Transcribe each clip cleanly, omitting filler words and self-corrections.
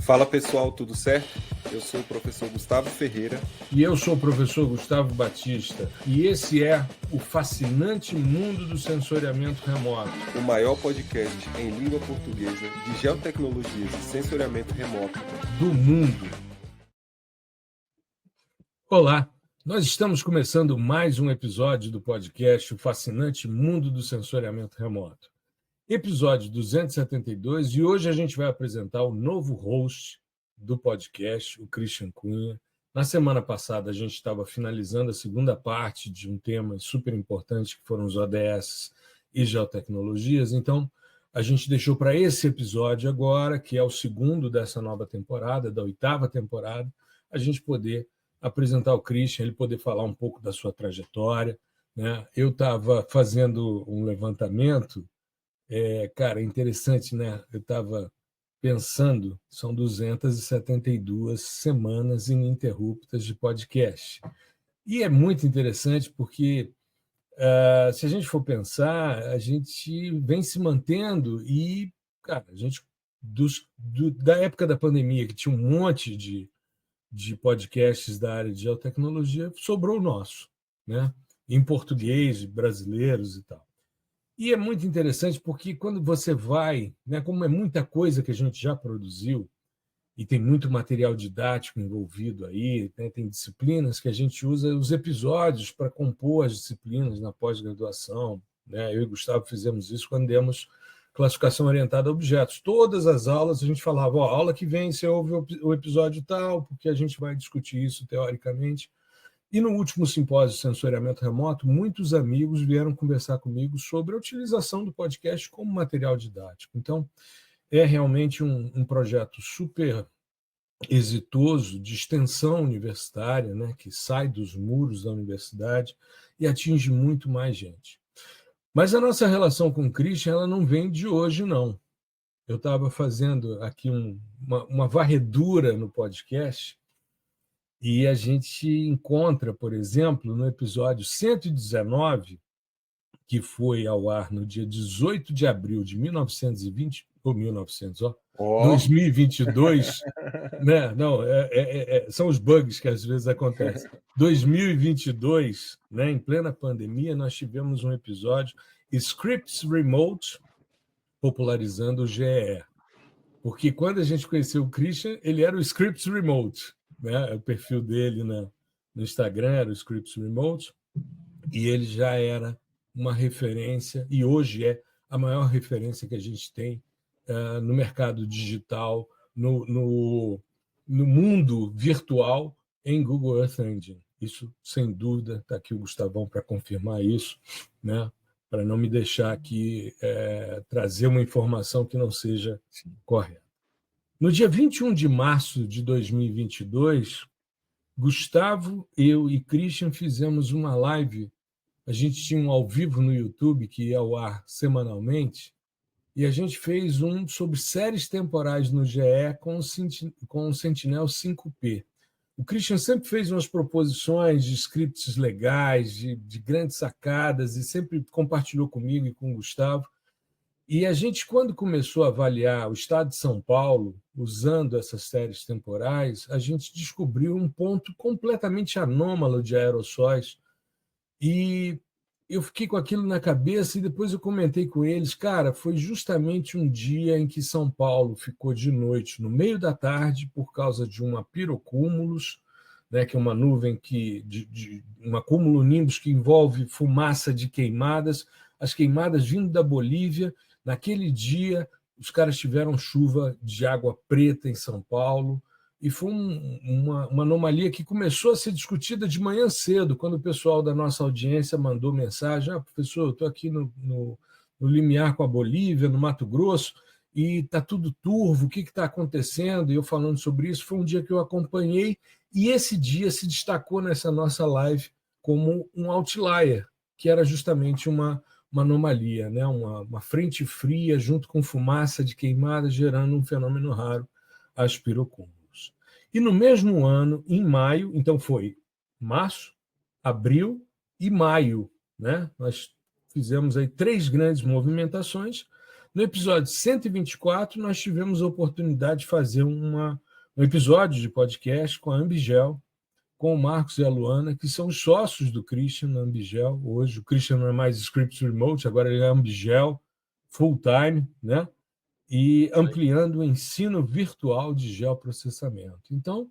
Fala pessoal, tudo certo? Eu sou o professor Gustavo Ferreira. E eu sou o professor Gustavo Batista. E esse é o fascinante mundo do sensoriamento remoto. O maior podcast em língua portuguesa de geotecnologias e sensoriamento remoto do mundo. Olá, nós estamos começando mais um episódio do podcast O Fascinante Mundo do Sensoriamento Remoto. Episódio 272, e hoje a gente vai apresentar o novo host do podcast, o Christian Cunha. Na semana passada, a gente estava finalizando a segunda parte de um tema super importante, que foram os ODS e geotecnologias. Então, a gente deixou para esse episódio agora, que é o segundo dessa nova temporada, da 8ª temporada, a gente poder apresentar o Christian, ele poder falar um pouco da sua trajetória, né? Eu estava fazendo um levantamento. Cara, é interessante, né? Eu estava pensando, são 272 semanas ininterruptas de podcast. E é muito interessante porque, se a gente for pensar, a gente vem se mantendo e, cara, a gente, da época da pandemia, que tinha um monte de podcasts da área de geotecnologia, sobrou o nosso, né? Em português, brasileiros e tal. E é muito interessante porque quando você vai, né, como é muita coisa que a gente já produziu, e tem muito material didático envolvido aí, né, tem disciplinas que a gente usa os episódios para compor as disciplinas na pós-graduação. Né? Eu e Gustavo fizemos isso quando demos classificação orientada a objetos. Todas as aulas a gente falava, ó, aula que vem você ouve o episódio tal, porque a gente vai discutir isso teoricamente. E no último simpósio de sensoriamento remoto, muitos amigos vieram conversar comigo sobre a utilização do podcast como material didático. Então, é realmente um projeto super exitoso de extensão universitária, né, que sai dos muros da universidade e atinge muito mais gente. Mas a nossa relação com o Christian, ela não vem de hoje, não. Eu estava fazendo aqui uma varredura no podcast. E a gente encontra, por exemplo, no episódio 119, que foi ao ar no dia 18 de abril de 1920, ou 1900, ó, 2022, né? Não, são os bugs que às vezes acontecem. 2022, né, em plena pandemia, nós tivemos um episódio Scripts Remote, popularizando o GE. Porque quando a gente conheceu o Christian, ele era o Scripts Remote, né? O perfil dele no Instagram era o Scripts Remote, e ele já era uma referência, e hoje é a maior referência que a gente tem no mercado digital, no mundo virtual, em Google Earth Engine. Isso, sem dúvida, está aqui o Gustavão para confirmar isso, né? Para não me deixar aqui trazer uma informação que não seja correta. No dia 21 de março de 2022, Gustavo, eu e Christian fizemos uma live. A gente tinha um ao vivo no YouTube que ia ao ar semanalmente, e a gente fez um sobre séries temporais no GE com o Sentinel 5P. O Christian sempre fez umas proposições de scripts legais, de grandes sacadas, e sempre compartilhou comigo e com o Gustavo. E a gente, quando começou a avaliar o estado de São Paulo, usando essas séries temporais, a gente descobriu um ponto completamente anômalo de aerossóis. E eu fiquei com aquilo na cabeça e depois eu comentei com eles, cara, foi justamente um dia em que São Paulo ficou de noite, no meio da tarde, por causa de uma pirocúmulos, né, que é uma nuvem uma cumulonimbus que envolve fumaça de queimadas, as queimadas vindo da Bolívia. Naquele dia, os caras tiveram chuva de água preta em São Paulo, e foi uma anomalia que começou a ser discutida de manhã cedo, quando o pessoal da nossa audiência mandou mensagem: professor, eu estou aqui no limiar com a Bolívia, no Mato Grosso, e está tudo turvo, o que está acontecendo? E eu falando sobre isso, foi um dia que eu acompanhei, e esse dia se destacou nessa nossa live como um outlier, que era justamente uma anomalia, né? Uma frente fria junto com fumaça de queimada, gerando um fenômeno raro, as pirocúmulos. E no mesmo ano, em maio, então foi março, abril e maio, né? Nós fizemos aí 3 grandes movimentações. No episódio 124, nós tivemos a oportunidade de fazer um episódio de podcast com a Ambigel, com o Marcos e a Luana, que são os sócios do Christian na Ambigel. Hoje o Christian não é mais Scripts Remote, agora ele é Ambigel full-time, né? E ampliando o ensino virtual de geoprocessamento. Então,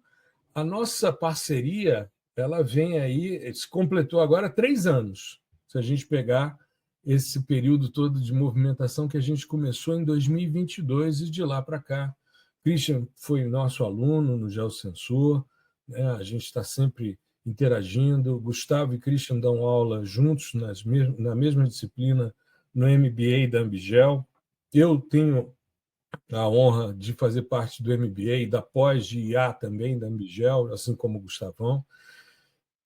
a nossa parceria, ela vem aí, se completou agora 3 anos, se a gente pegar esse período todo de movimentação que a gente começou em 2022 e de lá para cá. Christian foi nosso aluno no Geosensor, né? A gente está sempre interagindo. Gustavo e Christian dão aula juntos na mesma disciplina no MBA da Ambigel. Eu tenho a honra de fazer parte do MBA, da pós de IA também da Ambigel, assim como o Gustavão.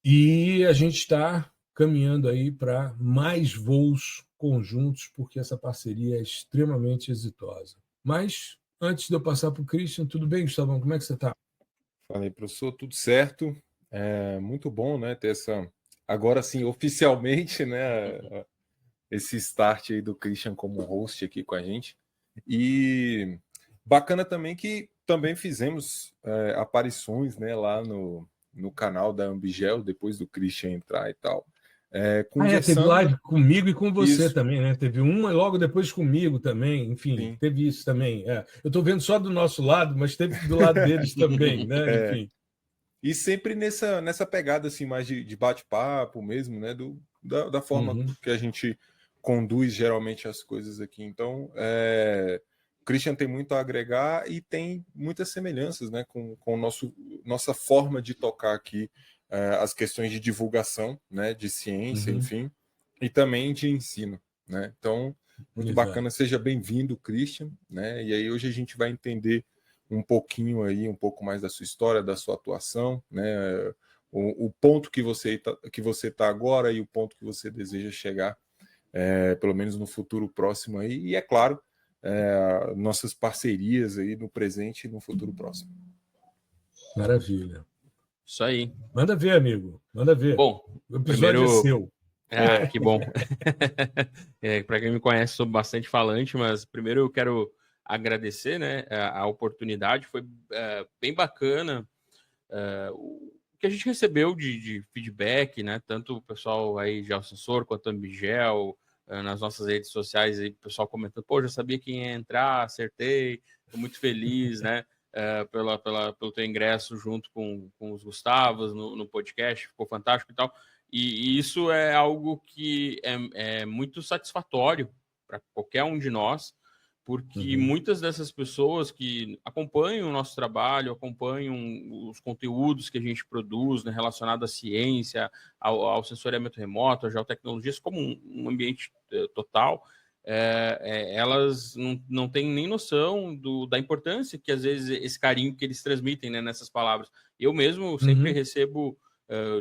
E a gente está caminhando aí para mais voos conjuntos, porque essa parceria é extremamente exitosa. Mas, antes de eu passar para o Christian, tudo bem, Gustavão? Como é que você está? Fala aí, professor, tudo certo? É muito bom, né, ter agora sim, oficialmente, né, esse start aí do Christian como host aqui com a gente. E bacana também que também fizemos aparições, né, lá no canal da Ambigel, depois do Christian entrar e tal. Teve Conversando. live comigo e com você Isso. também, né? Teve uma logo depois comigo também, enfim, Sim. teve isso também. Eu estou vendo só do nosso lado, mas teve do lado deles também, né? Enfim. E sempre nessa pegada assim, mais de bate-papo mesmo, né? Da forma que a gente conduz geralmente as coisas aqui. Então, o Christian tem muito a agregar e tem muitas semelhanças, né, com nossa forma de tocar aqui as questões de divulgação, né, de ciência, enfim, e também de ensino, né? Então, muito bacana, seja bem-vindo, Christian, né? E aí hoje a gente vai entender um pouco mais da sua história, da sua atuação, né? O ponto que você tá agora e o ponto que você deseja chegar, pelo menos no futuro próximo aí, e é claro, nossas parcerias aí no presente e no futuro próximo. Maravilha. Isso aí. Manda ver, amigo. Manda ver. Bom, o episódio é seu. Que bom. Para quem me conhece, sou bastante falante, mas primeiro eu quero agradecer, né, a oportunidade. Foi bem bacana o que a gente recebeu de feedback, né, tanto o pessoal aí de Geosensor quanto a Ambigel, nas nossas redes sociais, aí, o pessoal comentando, pô, já sabia quem ia entrar, acertei, estou muito feliz, né, pelo teu ingresso junto com os Gustavos no podcast, ficou fantástico e tal. E isso é algo que é muito satisfatório para qualquer um de nós, porque muitas dessas pessoas que acompanham o nosso trabalho, acompanham os conteúdos que a gente produz, né, relacionado à ciência, ao sensoriamento remoto, às geotecnologias, como um ambiente total, elas não têm nem noção da importância que, às vezes, esse carinho que eles transmitem, né, nessas palavras. Eu mesmo sempre recebo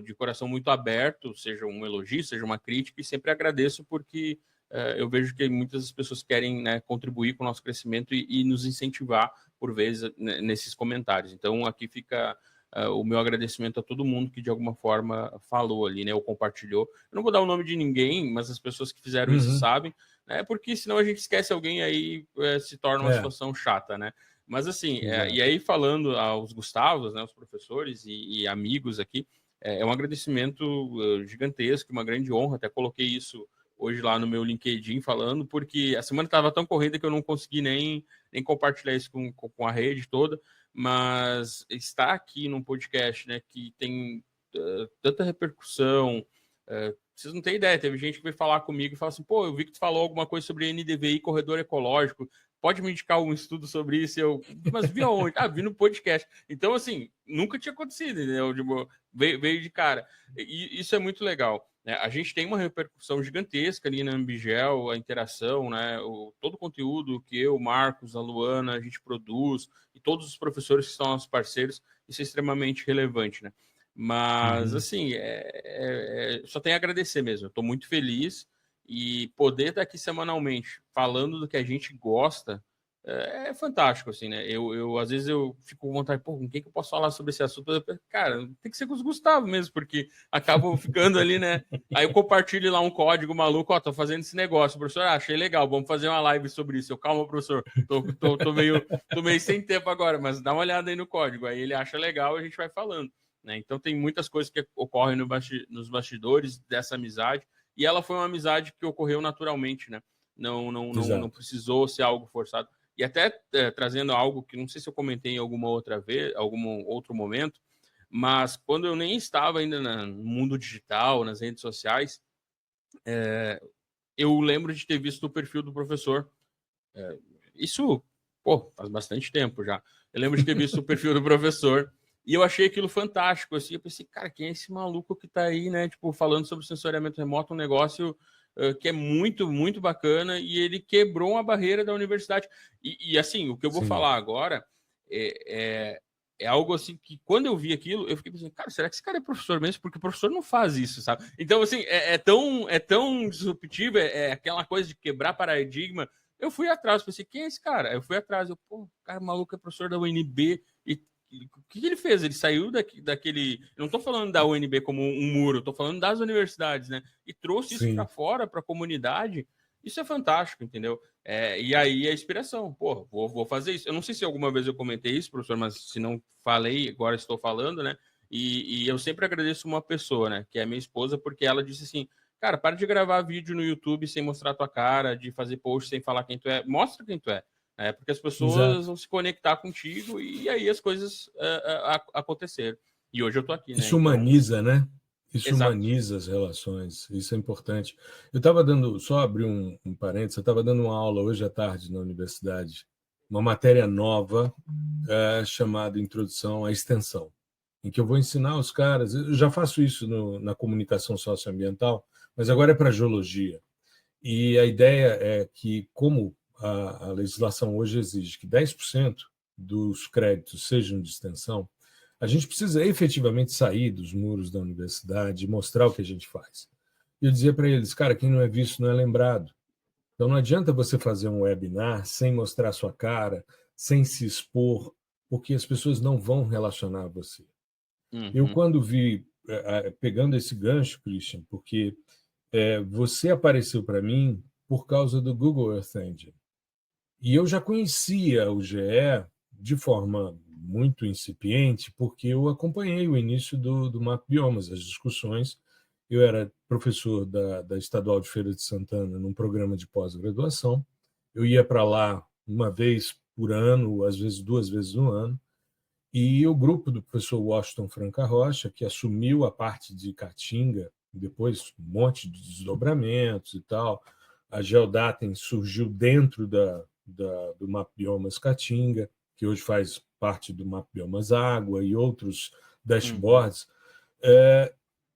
de coração muito aberto, seja um elogio, seja uma crítica, e sempre agradeço porque eu vejo que muitas pessoas querem, né, contribuir com o nosso crescimento e nos incentivar, por vezes, nesses comentários. Então, aqui fica o meu agradecimento a todo mundo que, de alguma forma, falou ali, né, ou compartilhou. Eu não vou dar o nome de ninguém, mas as pessoas que fizeram isso sabem, né, porque senão a gente esquece alguém aí, se torna uma situação chata, né? Mas, assim, e aí falando aos Gustavos, né, os professores e amigos aqui, é um agradecimento gigantesco, uma grande honra, até coloquei isso hoje lá no meu LinkedIn falando, porque a semana estava tão corrida que eu não consegui nem compartilhar isso com a rede toda, mas estar aqui num podcast, né, que tem tanta repercussão, vocês não têm ideia, teve gente que veio falar comigo e falou assim, pô, eu vi que tu falou alguma coisa sobre NDVI, corredor ecológico, pode me indicar um estudo sobre isso? Mas vi aonde? Vi no podcast. Então, assim, nunca tinha acontecido, entendeu? Tipo, veio de cara. E isso é muito legal. A gente tem uma repercussão gigantesca ali na Ambigel, a interação, né? Todo o conteúdo que eu, Marcos, a Luana, a gente produz, e todos os professores que são nossos parceiros, isso é extremamente relevante, né? Mas, assim, só tenho a agradecer mesmo. Eu estou muito feliz e poder estar aqui semanalmente falando do que a gente gosta é fantástico, assim, né? Às vezes eu fico com vontade, pô, com quem que eu posso falar sobre esse assunto? Cara, tem que ser com os Gustavo mesmo, porque acabam ficando ali, né? Aí eu compartilho lá um código maluco, ó, tô fazendo esse negócio, professor, achei legal, vamos fazer uma live sobre isso. Calma, professor, tô meio sem tempo agora, mas dá uma olhada aí no código. Aí ele acha legal e a gente vai falando, né? Então tem muitas coisas que ocorrem nos bastidores dessa amizade, e ela foi uma amizade que ocorreu naturalmente, né? Não precisou ser algo forçado. E até trazendo algo que não sei se eu comentei em alguma outra vez, algum outro momento, mas quando eu nem estava ainda no mundo digital, nas redes sociais, eu lembro de ter visto o perfil do professor. Isso, pô, faz bastante tempo já. Eu lembro de ter visto o perfil do professor e eu achei aquilo fantástico. Assim, eu pensei, cara, quem é esse maluco que tá aí, né? Tipo, falando sobre sensoriamento remoto, um negócio que é muito, muito bacana, e ele quebrou uma barreira da universidade. E assim, o que eu vou falar agora é algo assim que, quando eu vi aquilo, eu fiquei pensando, cara, será que esse cara é professor mesmo? Porque o professor não faz isso, sabe? Então, assim, é tão disruptivo, é aquela coisa de quebrar paradigma. Eu fui atrás, pensei, quem é esse cara? Eu fui atrás, pô, cara maluco é professor da UNB, e o que ele fez? Ele saiu daquele. Eu não estou falando da UNB como um muro, estou falando das universidades, né? E trouxe isso para fora, para a comunidade. Isso é fantástico, entendeu? E aí a inspiração, pô, vou fazer isso. Eu não sei se alguma vez eu comentei isso, professor, mas se não falei, agora estou falando, né? E eu sempre agradeço uma pessoa, né? Que é a minha esposa, porque ela disse assim: cara, para de gravar vídeo no YouTube sem mostrar a tua cara, de fazer post sem falar quem tu é. Mostra quem tu é. Porque as pessoas vão se conectar contigo e aí as coisas aconteceram. E hoje eu tô aqui, né? Isso humaniza, né? Isso humaniza as relações, isso é importante. Eu estava dando, só abrir um parênteses, eu estava dando uma aula hoje à tarde na universidade, uma matéria nova chamada Introdução à Extensão, em que eu vou ensinar os caras, eu já faço isso na comunicação socioambiental, mas agora é para geologia. E a ideia é que, como a legislação hoje exige que 10% dos créditos sejam de extensão, a gente precisa efetivamente sair dos muros da universidade e mostrar o que a gente faz. E eu dizia para eles, cara, quem não é visto não é lembrado. Então não adianta você fazer um webinar sem mostrar a sua cara, sem se expor, porque as pessoas não vão relacionar a você. Eu, quando vi, pegando esse gancho, Christian, porque você apareceu para mim por causa do Google Earth Engine. E eu já conhecia o GE de forma muito incipiente, porque eu acompanhei o início do Map Biomas, as discussões. Eu era professor da Estadual de Feira de Santana num programa de pós-graduação. Eu ia para lá uma vez por ano, às vezes 2 vezes no ano. E o grupo do professor Washington Franca Rocha, que assumiu a parte de Caatinga, depois um monte de desdobramentos e tal. A Geodatem surgiu dentro do Map Biomas Caatinga, que hoje faz parte do Map Biomas Água e outros dashboards.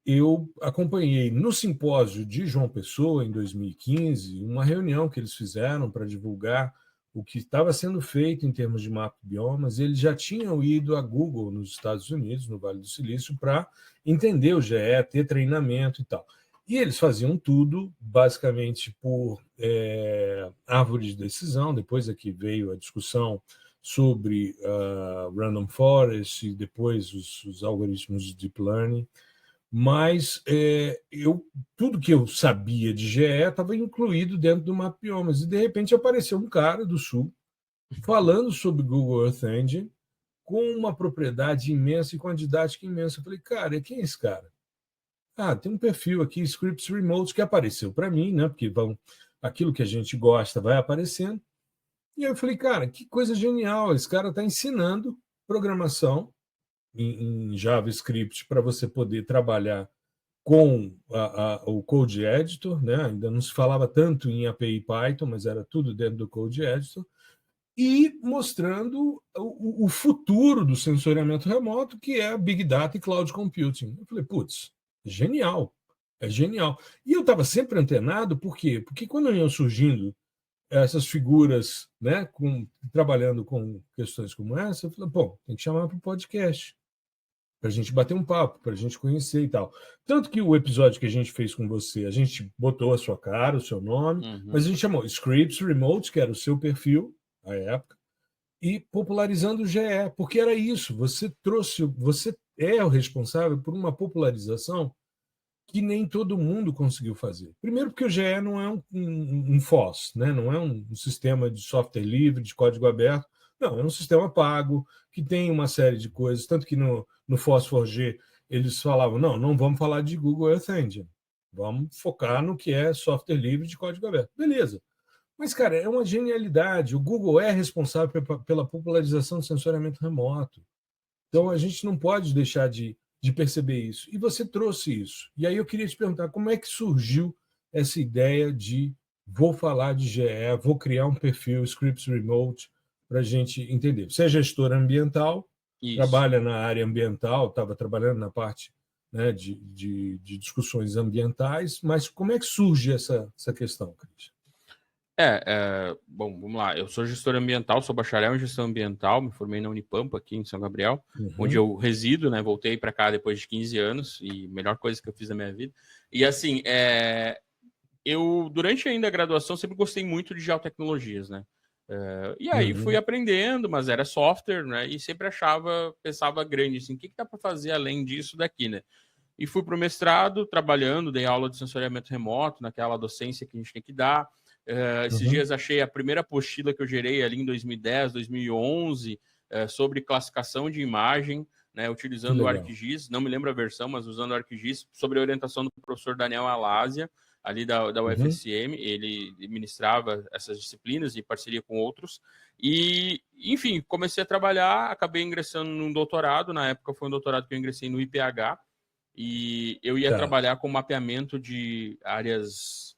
Eu acompanhei no simpósio de João Pessoa, em 2015, uma reunião que eles fizeram para divulgar o que estava sendo feito em termos de Map Biomas. Eles já tinham ido a Google nos Estados Unidos, no Vale do Silício, para entender o GE, ter treinamento e tal. E eles faziam tudo, basicamente, por árvore de decisão. Depois aqui veio a discussão sobre Random Forest e depois os algoritmos de Deep Learning. Mas tudo que eu sabia de GE estava incluído dentro do Map Biomas. E, de repente, apareceu um cara do Sul falando sobre Google Earth Engine com uma propriedade imensa e com uma didática imensa. Eu falei, cara, quem é esse cara? Tem um perfil aqui, Scripts Remote, que apareceu para mim, né? Porque aquilo que a gente gosta vai aparecendo. E eu falei, cara, que coisa genial, esse cara está ensinando programação em JavaScript para você poder trabalhar com o Code Editor, né? Ainda não se falava tanto em API Python, mas era tudo dentro do Code Editor, e mostrando o futuro do sensoriamento remoto, que é Big Data e Cloud Computing. Eu falei, putz, genial, é genial. E eu estava sempre antenado, por quê? Porque quando iam surgindo essas figuras, né, trabalhando com questões como essa, eu falei, bom, tem que chamar para o podcast, para a gente bater um papo, para a gente conhecer e tal. Tanto que o episódio que a gente fez com você, a gente botou a sua cara, o seu nome, mas a gente chamou Scripts Remote, que era o seu perfil, à época, e popularizando o GE, porque era isso, você é o responsável por uma popularização que nem todo mundo conseguiu fazer. Primeiro porque o GE não é um FOSS, né? Não é um sistema de software livre, de código aberto, não, é um sistema pago, que tem uma série de coisas, tanto que no FOSS4G eles falavam, não vamos falar de Google Earth Engine, vamos focar no que é software livre de código aberto. Beleza. Mas, cara, é uma genialidade. O Google é responsável pela popularização do sensoriamento remoto. Então, a gente não pode deixar de perceber isso. E você trouxe isso. E aí eu queria te perguntar, como é que surgiu essa ideia de vou falar de GE, vou criar um perfil Scripps Remote para a gente entender. Você é gestor ambiental, trabalha na área ambiental, estava trabalhando na parte, né, de discussões ambientais, mas como é que surge essa questão, Cris? Bom, vamos lá. Eu sou gestor ambiental, sou bacharel em gestão ambiental, me formei na Unipampa, aqui em São Gabriel, onde eu resido, né? Voltei para cá depois de 15 anos e melhor coisa que eu fiz na minha vida. E assim, eu, durante ainda a graduação, sempre gostei muito de geotecnologias, né? E aí fui aprendendo, mas era software, né? E sempre pensava grande, assim, o que dá para fazer além disso daqui, né? E fui para o mestrado, trabalhando, dei aula de sensoriamento remoto, naquela docência que a gente tem que dar. Esses dias achei a primeira apostila que eu gerei ali em 2010, 2011, sobre classificação de imagem, né, utilizando o ArcGIS, não me lembro a versão, mas usando o ArcGIS, sobre a orientação do professor Daniel Alásia, ali da UFSM, ele ministrava essas disciplinas em parceria com outros, e, enfim, comecei a trabalhar, acabei ingressando num doutorado, na época foi um doutorado que eu ingressei no IPH, e eu ia trabalhar com mapeamento de áreas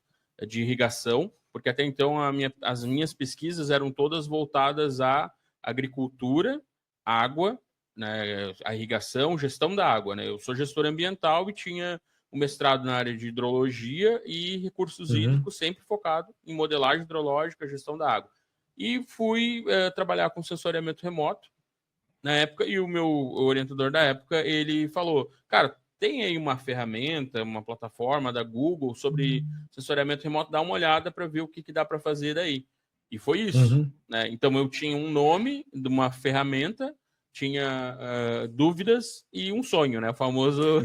de irrigação, porque até então as minhas pesquisas eram todas voltadas à agricultura, água, né, a irrigação, gestão da água, né? Eu sou gestor ambiental e tinha um mestrado na área de hidrologia e recursos hídricos, sempre focado em modelagem hidrológica, gestão da água. E fui trabalhar com sensoriamento remoto na época, e o meu orientador da época, ele falou, cara, tem aí uma ferramenta, uma plataforma da Google sobre sensoriamento remoto, dá uma olhada para ver o que dá para fazer daí. E foi isso. Né? Então, eu tinha um nome de uma ferramenta, tinha dúvidas e um sonho, né? O famoso...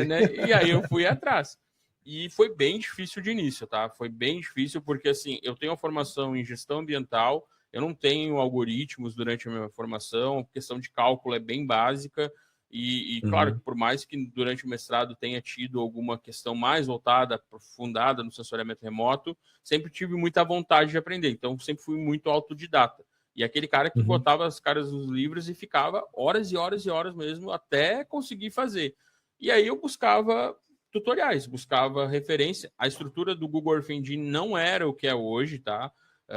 né? E aí eu fui atrás. E foi bem difícil de início, tá? Foi bem difícil porque, assim, eu tenho uma formação em gestão ambiental, eu não tenho algoritmos durante a minha formação, a questão de cálculo é bem básica, e claro, que por mais que durante o mestrado tenha tido alguma questão mais voltada, aprofundada no sensoriamento remoto, sempre tive muita vontade de aprender, então sempre fui muito autodidata. E aquele cara que botava as caras nos livros e ficava horas e horas e horas mesmo até conseguir fazer. E aí eu buscava tutoriais, buscava referência. A estrutura do Google Earth Engine não era o que é hoje, tá?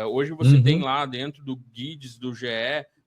Hoje você tem lá dentro do GUIDs do GE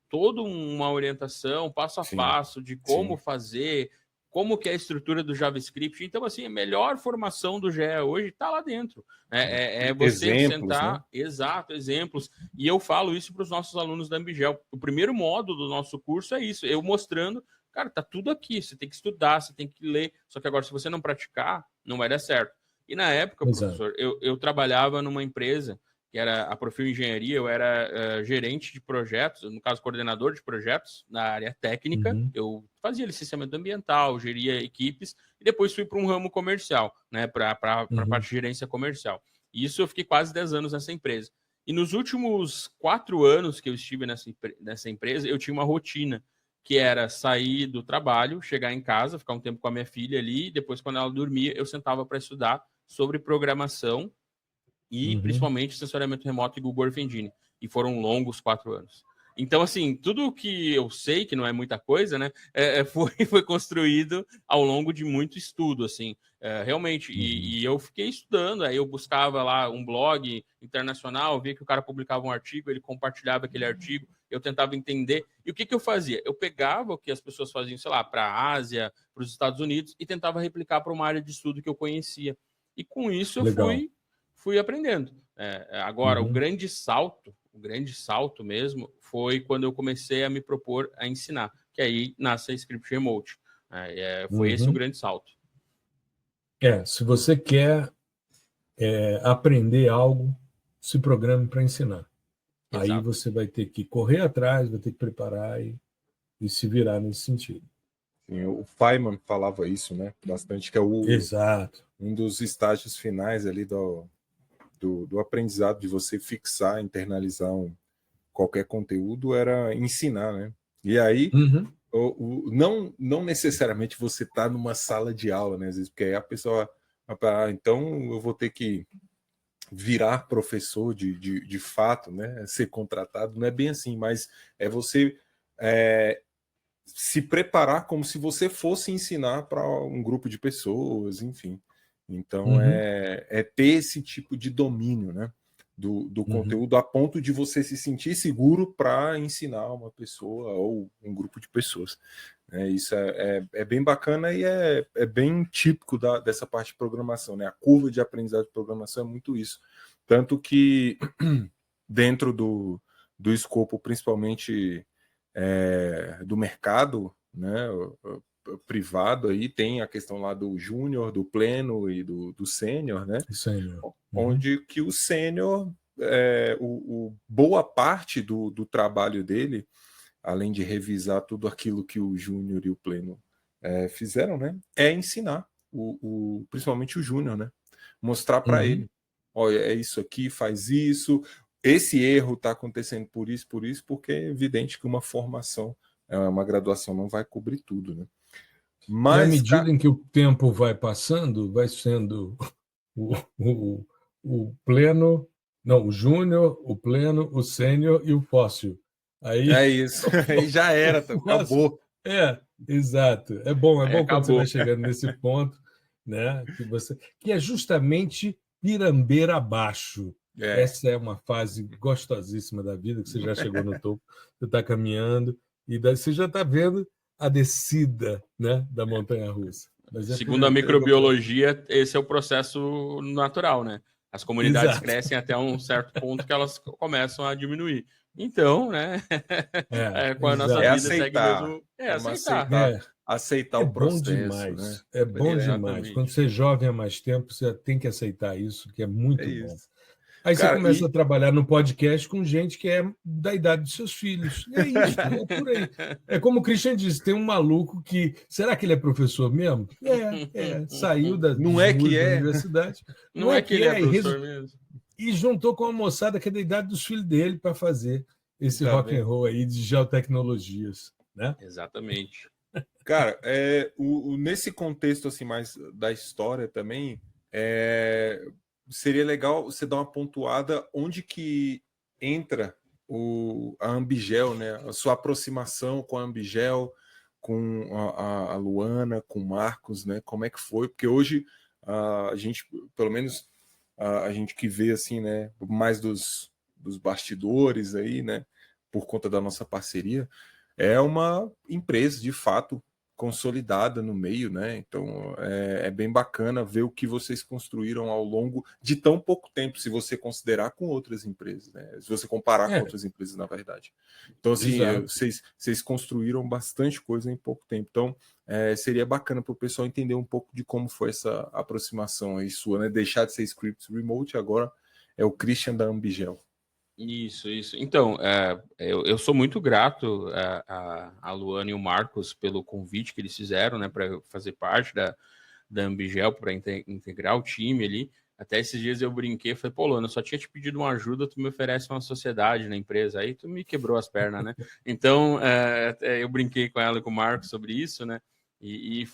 toda uma orientação passo a passo de como fazer, como que é a estrutura do JavaScript. Então, assim, a melhor formação do GE hoje está lá dentro. É você sentar... Né? Exato, exemplos. E eu falo isso para os nossos alunos da Ambigel. O primeiro módulo do nosso curso é isso, eu mostrando, cara, tá tudo aqui, você tem que estudar, você tem que ler, só que agora se você não praticar, não vai dar certo. E na época, professor, eu trabalhava numa empresa que era a Profil Engenharia, eu era gerente de projetos, no caso, coordenador de projetos na área técnica, eu fazia licenciamento ambiental, geria equipes, e depois fui para um ramo comercial, né, para a parte de gerência comercial. E isso eu fiquei quase 10 anos nessa empresa. E nos últimos 4 anos que eu estive nessa empresa, eu tinha uma rotina, que era sair do trabalho, chegar em casa, ficar um tempo com a minha filha ali, e depois, quando ela dormia, eu sentava para estudar sobre programação, e principalmente sensoriamento remoto e Google Earth Engine. E foram longos 4 anos. Então, assim, tudo que eu sei, que não é muita coisa, né, foi construído ao longo de muito estudo, assim, realmente. E eu fiquei estudando, aí eu buscava lá um blog internacional, via que o cara publicava um artigo, ele compartilhava aquele artigo, eu tentava entender. E o que eu fazia? Eu pegava o que as pessoas faziam, sei lá, para a Ásia, para os Estados Unidos, e tentava replicar para uma área de estudo que eu conhecia. E com isso eu fui aprendendo. Agora, o grande salto mesmo, foi quando eu comecei a me propor a ensinar, que aí nasce a Scripps Remote. Foi esse o grande salto. Se você quer aprender algo, se programe para ensinar. Aí você vai ter que correr atrás, vai ter que preparar e se virar nesse sentido. Sim, o Feynman falava isso, né? Bastante, que é Exato. Um dos estágios finais ali do aprendizado, de você fixar, internalizar qualquer conteúdo, era ensinar, né? E aí, não necessariamente você tá numa sala de aula, né? Às vezes, porque aí a pessoa, então eu vou ter que virar professor de fato, né? Ser contratado, não é bem assim, mas é você se preparar como se você fosse ensinar para um grupo de pessoas, enfim. Então, é ter esse tipo de domínio, né? Do conteúdo, a ponto de você se sentir seguro para ensinar uma pessoa ou um grupo de pessoas. Isso é bem bacana e é bem típico dessa parte de programação, né? A curva de aprendizado de programação é muito isso. Tanto que dentro do escopo, principalmente do mercado, né, privado, aí tem a questão lá do júnior, do pleno e do sênior, né? Onde que o sênior, boa parte do trabalho dele, além de revisar tudo aquilo que o júnior e o pleno fizeram, né, é ensinar principalmente o júnior, né? Mostrar para ele, olha, é isso aqui, faz isso, esse erro está acontecendo por isso, porque é evidente que uma formação, uma graduação não vai cobrir tudo, né? Mas, e à medida em que o tempo vai passando, vai sendo o pleno, não, o júnior, o pleno, o sênior e o fóssil. Aí, é isso, aí já era, acabou. Exato. É bom acabou. Quando você vai chegando nesse ponto, né? Que é justamente pirambeira abaixo. Essa é uma fase gostosíssima da vida, que você já chegou no topo, você está caminhando, e daí você já está vendo a descida, né, da montanha-russa. Segundo a microbiologia, esse é o processo natural, né? As comunidades crescem até um certo ponto que elas começam a diminuir. Então, né? Com a nossa vida segue mesmo. Aceitar o processo, né? É bom demais. Quando você é jovem há mais tempo, você tem que aceitar isso, que é muito bom. Aí você começa a trabalhar no podcast com gente que é da idade dos seus filhos. É isso, é por aí. É como o Christian disse, tem um maluco que... Será que ele é professor mesmo? Saiu da universidade. Não é que ele é professor mesmo. E juntou com a moçada que é da idade dos filhos dele para fazer esse rock and roll aí de geotecnologias, né? Exatamente. Cara, nesse contexto assim mais da história também, seria legal você dar uma pontuada onde que entra a Ambigel, né? A sua aproximação com a Ambigel, com a Luana, com o Marcos, né? Como é que foi? Porque hoje a gente, pelo menos a gente que vê assim, né? Mais dos bastidores aí, né? Por conta da nossa parceria, é uma empresa de fato consolidada no meio, né? Então é bem bacana ver o que vocês construíram ao longo de tão pouco tempo, se você considerar com outras empresas, né? Se você comparar com outras empresas, na verdade. Então, assim, vocês construíram bastante coisa em pouco tempo. Então, seria bacana para o pessoal entender um pouco de como foi essa aproximação aí sua, né? Deixar de ser Scripts Remote, agora é o Christian da Ambigel. Isso. Então, eu sou muito grato a Luana e o Marcos pelo convite que eles fizeram, né, para fazer parte da Ambigel, para integrar o time ali. Até esses dias eu brinquei, falei, pô, Luana, eu só tinha te pedido uma ajuda, tu me oferece uma sociedade na empresa, aí tu me quebrou as pernas, né? Então, eu brinquei com ela e com o Marcos sobre isso, né? E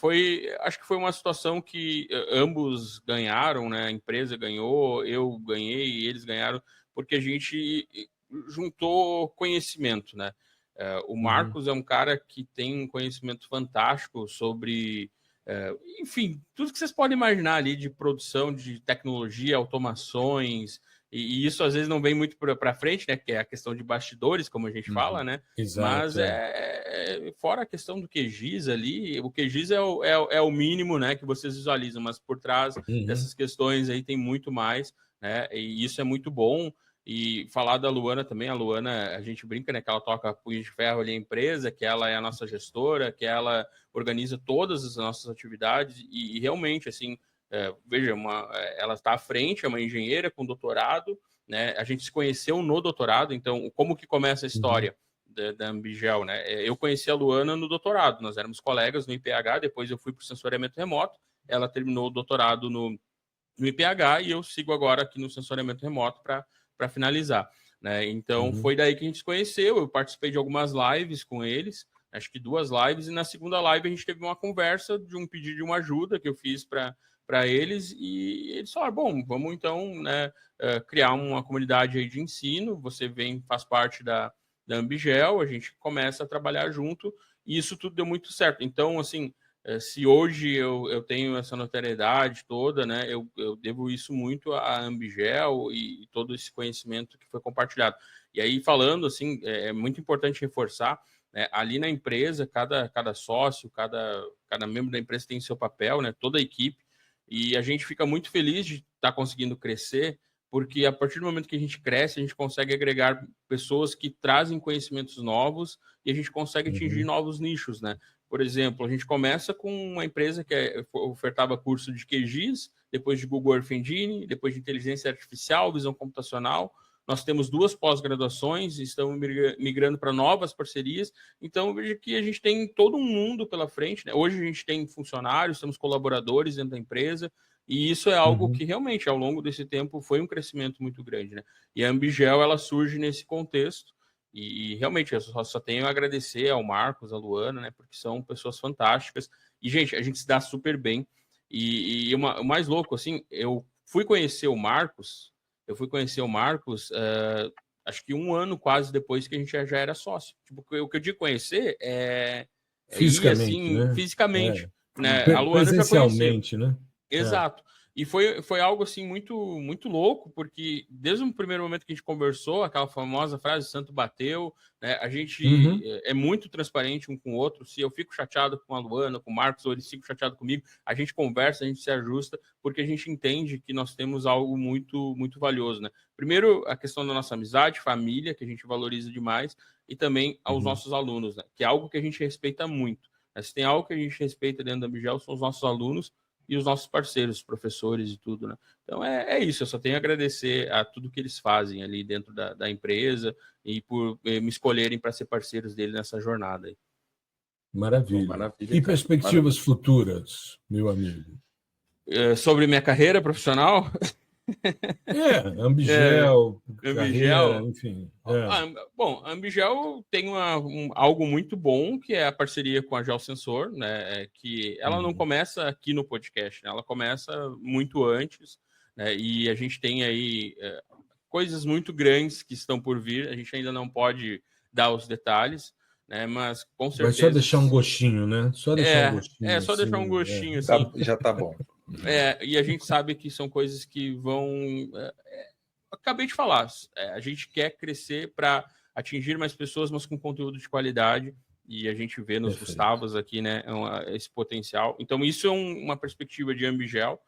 acho que foi uma situação que ambos ganharam, né? A empresa ganhou, eu ganhei e eles ganharam, porque a gente juntou conhecimento, né? O Marcos é um cara que tem um conhecimento fantástico sobre, enfim, tudo que vocês podem imaginar ali de produção, de tecnologia, automações, e isso às vezes não vem muito para frente, né? Que é a questão de bastidores, como a gente fala, né? Exato, mas fora a questão do QGIS ali, o QGIS é o mínimo, né? Que vocês visualizam, mas por trás dessas questões aí tem muito mais, né? E isso é muito bom. E falar da Luana também, a Luana, a gente brinca, né, que ela toca punho de ferro ali a empresa, que ela é a nossa gestora, que ela organiza todas as nossas atividades e realmente, assim, veja, ela está à frente, é uma engenheira com doutorado, né? A gente se conheceu no doutorado, então como que começa a história da Ambigel, né? Eu conheci a Luana no doutorado, nós éramos colegas no IPH, depois eu fui para o sensoriamento remoto, ela terminou o doutorado no IPH e eu sigo agora aqui no sensoriamento remoto para finalizar, né? Então foi daí que a gente se conheceu, eu participei de algumas lives com eles, acho que 2 lives, e na segunda live a gente teve uma conversa de um pedido de uma ajuda que eu fiz para eles, e eles falaram, bom, vamos então, né, criar uma comunidade aí de ensino, você faz parte da Ambigel, a gente começa a trabalhar junto, e isso tudo deu muito certo. Então, assim, se hoje eu tenho essa notoriedade toda, né, eu devo isso muito à Ambigel e todo esse conhecimento que foi compartilhado. E aí, falando, assim, é muito importante reforçar, né, ali na empresa, cada sócio, cada membro da empresa tem seu papel, né, toda a equipe, e a gente fica muito feliz de estar conseguindo crescer, porque a partir do momento que a gente cresce, a gente consegue agregar pessoas que trazem conhecimentos novos e a gente consegue atingir novos nichos, né? Por exemplo, a gente começa com uma empresa que ofertava curso de QGIS, depois de Google Earth Engine, depois de inteligência artificial, visão computacional. Nós temos 2 pós-graduações, estamos migrando para novas parcerias. Então, eu vejo que a gente tem todo um mundo pela frente, né? Hoje a gente tem funcionários, temos colaboradores dentro da empresa, e isso é algo que realmente, ao longo desse tempo, foi um crescimento muito grande, né? E a Ambigel, ela surge nesse contexto, e realmente eu só tenho a agradecer ao Marcos, à Luana, né? Porque são pessoas fantásticas. E, gente, a gente se dá super bem. E o mais louco, assim, eu fui conhecer o Marcos, acho que 1 ano quase depois que a gente já era sócio. Tipo, o que eu digo conhecer é ir, Fisicamente, assim, né? fisicamente, né? A Luana eu já conhecia. Presencialmente, né? Exato. E foi algo assim muito muito louco, porque desde o primeiro momento que a gente conversou, aquela famosa frase "santo bateu", né? A gente é muito transparente um com o outro. Se eu fico chateado com a Luana, com o Marcos, ou eles ficam chateados comigo, a gente conversa, a gente se ajusta, porque a gente entende que nós temos algo muito muito valioso, né? Primeiro, a questão da nossa amizade, família, que a gente valoriza demais, e também aos nossos alunos, né? Que é algo que a gente respeita muito. Se tem algo que a gente respeita dentro da Ambigel, são os nossos alunos e os nossos parceiros, professores e tudo, né? Então é isso, eu só tenho a agradecer a tudo que eles fazem ali dentro da empresa e por me escolherem para ser parceiros dele nessa jornada aí. Maravilha. Maravilha, E cara. perspectivas futuras, meu amigo? Sobre minha carreira profissional? Ambigel, carreira, Ambigel. enfim. Bom, a Ambigel tem algo muito bom, que é a parceria com a Geosensor, né? Que ela não começa aqui no podcast, né? Ela começa muito antes, né? E a gente tem aí coisas muito grandes que estão por vir. A gente ainda não pode dar os detalhes, né? Mas com certeza. Vai só deixar um gostinho, né? Só deixar um gostinho. Só assim, deixar um gostinho, assim. Já tá bom. E a gente sabe que são coisas que vão. Acabei de falar, a gente quer crescer para atingir mais pessoas, mas com conteúdo de qualidade, e a gente vê nos Gustavos aqui, né, esse potencial. Então, isso é uma perspectiva de Ambigel,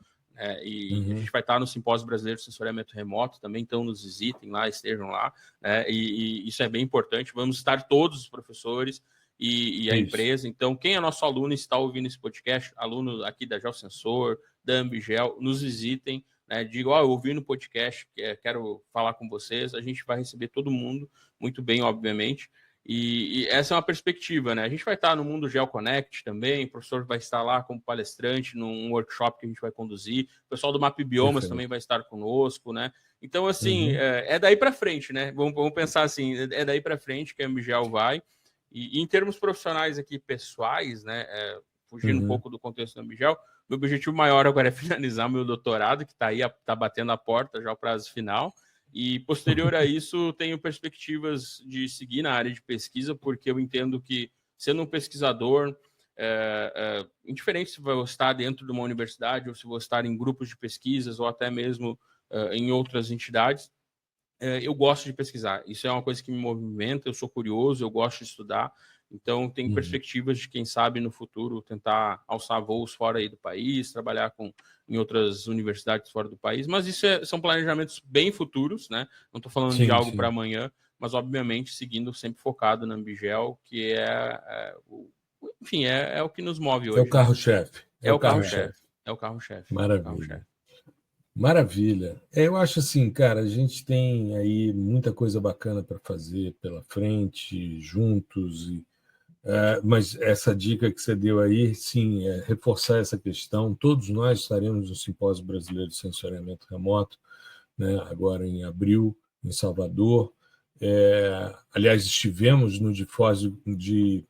e a gente vai estar no Simpósio Brasileiro de Sensoriamento Remoto também, então nos visitem lá, estejam lá, e isso é bem importante. Vamos estar todos os professores e a empresa. Então, quem é nosso aluno e está ouvindo esse podcast, aluno aqui da Geosensor, da Ambigel, nos visitem, né? Digo, eu ouvi no podcast, quero falar com vocês. A gente vai receber todo mundo muito bem, obviamente. E essa é uma perspectiva, né? A gente vai estar no Mundo GeoConnect também, o professor vai estar lá como palestrante num workshop que a gente vai conduzir, o pessoal do Map Biomas também vai estar conosco, né? Então, assim, é daí para frente, né? Vamos pensar assim, é daí para frente que a Ambigel vai. E em termos profissionais aqui, pessoais, né? Fugindo um pouco do contexto da Ambigel, meu objetivo maior agora é finalizar meu doutorado, que está aí, está batendo a porta já o prazo final. E posterior a isso, tenho perspectivas de seguir na área de pesquisa, porque eu entendo que, sendo um pesquisador, indiferente se vou estar dentro de uma universidade ou se vou estar em grupos de pesquisas ou até mesmo em outras entidades, eu gosto de pesquisar. Isso é uma coisa que me movimenta, eu sou curioso, eu gosto de estudar. Então, tenho perspectivas de, quem sabe, no futuro, tentar alçar voos fora aí do país, trabalhar em outras universidades fora do país. Mas isso são planejamentos bem futuros, né? Não estou falando de algo para amanhã, mas, obviamente, seguindo sempre focado na Ambigel, que enfim, é o que nos move hoje. É o carro-chefe. É o carro-chefe. É o carro-chefe. Maravilha. Maravilha. Eu acho assim, cara, a gente tem aí muita coisa bacana para fazer pela frente, juntos, mas essa dica que você deu aí, sim, é reforçar essa questão. Todos nós estaremos no Simpósio Brasileiro de Sensoriamento Remoto, né, agora em abril, em Salvador. Aliás, estivemos no Difósio de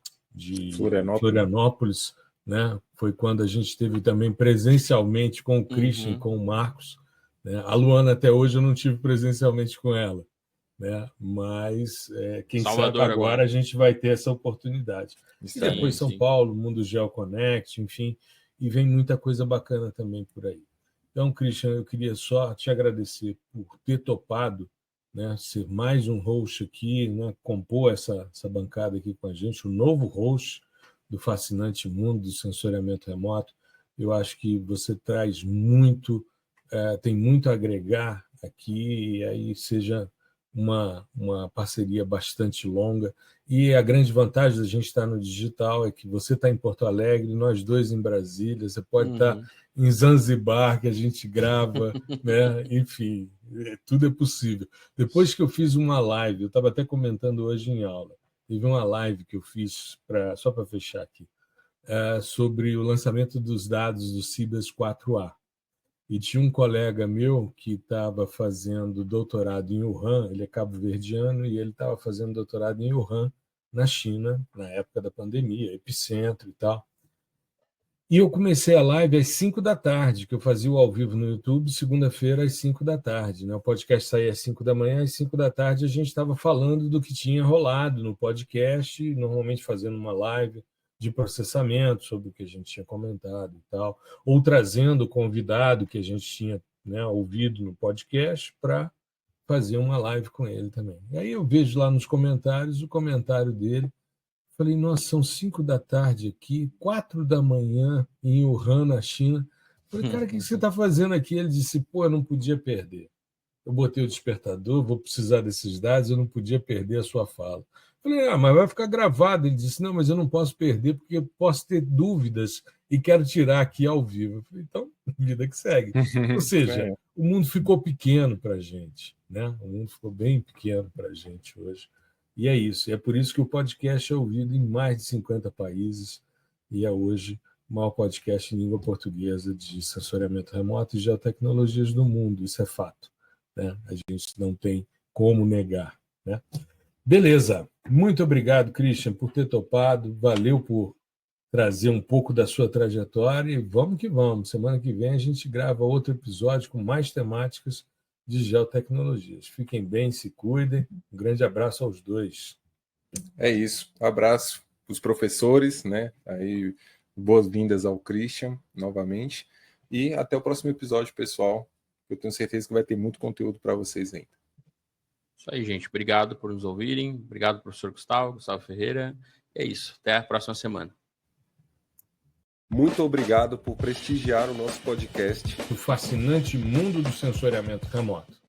Florianópolis, né? Foi quando a gente esteve também presencialmente com o Christian, com o Marcos. Né? A Luana, até hoje, eu não tive presencialmente com ela. Né? Mas quem Salvador sabe agora a gente vai ter essa oportunidade. Sim, e depois São Paulo, Mundo GeoConnect, enfim, e vem muita coisa bacana também por aí. Então, Christian, eu queria só te agradecer por ter topado, né, ser mais um host aqui, né, compor essa bancada aqui com a gente, o novo host do fascinante mundo do sensoriamento remoto. Eu acho que você traz muito, tem muito a agregar aqui, e aí seja uma parceria bastante longa. E a grande vantagem da gente estar no digital é que você está em Porto Alegre, nós dois em Brasília, você pode estar em Zanzibar, que a gente grava, né? Enfim, tudo é possível. Depois que eu fiz uma live, eu estava até comentando hoje em aula, teve uma live que eu fiz, só para fechar aqui, sobre o lançamento dos dados do Cibers 4A. E tinha um colega meu que estava fazendo doutorado em Wuhan, ele é cabo-verdiano, e ele estava fazendo doutorado em Wuhan, na China, na época da pandemia, epicentro e tal. E eu comecei a live às 5 da tarde, que eu fazia o ao vivo no YouTube, segunda-feira às 5 da tarde. Né? O podcast saía às 5 da manhã, às 5 da tarde a gente estava falando do que tinha rolado no podcast, normalmente fazendo uma live de processamento sobre o que a gente tinha comentado e tal, ou trazendo o convidado que a gente tinha, né, ouvido no podcast para fazer uma live com ele também. E aí eu vejo lá nos comentários o comentário dele. Falei, nossa, são 5 da tarde aqui, 4 da manhã em Wuhan, na China. Falei, cara, o que você está fazendo aqui? Ele disse, pô, eu não podia perder. Eu botei o despertador, vou precisar desses dados, eu não podia perder a sua fala. Falei, mas vai ficar gravado. Ele disse, não, mas eu não posso perder porque eu posso ter dúvidas e quero tirar aqui ao vivo. Eu falei, então, vida que segue. Ou seja, o mundo ficou pequeno para a gente, né? O mundo ficou bem pequeno para a gente hoje. E é isso. E é por isso que o podcast é ouvido em mais de 50 países e é hoje o maior podcast em língua portuguesa de sensoriamento remoto e geotecnologias do mundo. Isso é fato. Né? A gente não tem como negar. Né? Beleza. Muito obrigado, Christian, por ter topado. Valeu por trazer um pouco da sua trajetória. E vamos que vamos. Semana que vem a gente grava outro episódio com mais temáticas de geotecnologias. Fiquem bem, se cuidem. Um grande abraço aos dois. É isso. Abraço para os professores, né? Aí, boas-vindas ao Christian novamente. E até o próximo episódio, pessoal. Eu tenho certeza que vai ter muito conteúdo para vocês ainda. Isso aí, gente. Obrigado por nos ouvirem. Obrigado, professor Gustavo Ferreira. É isso. Até a próxima semana. Muito obrigado por prestigiar o nosso podcast. O fascinante mundo do sensoriamento remoto.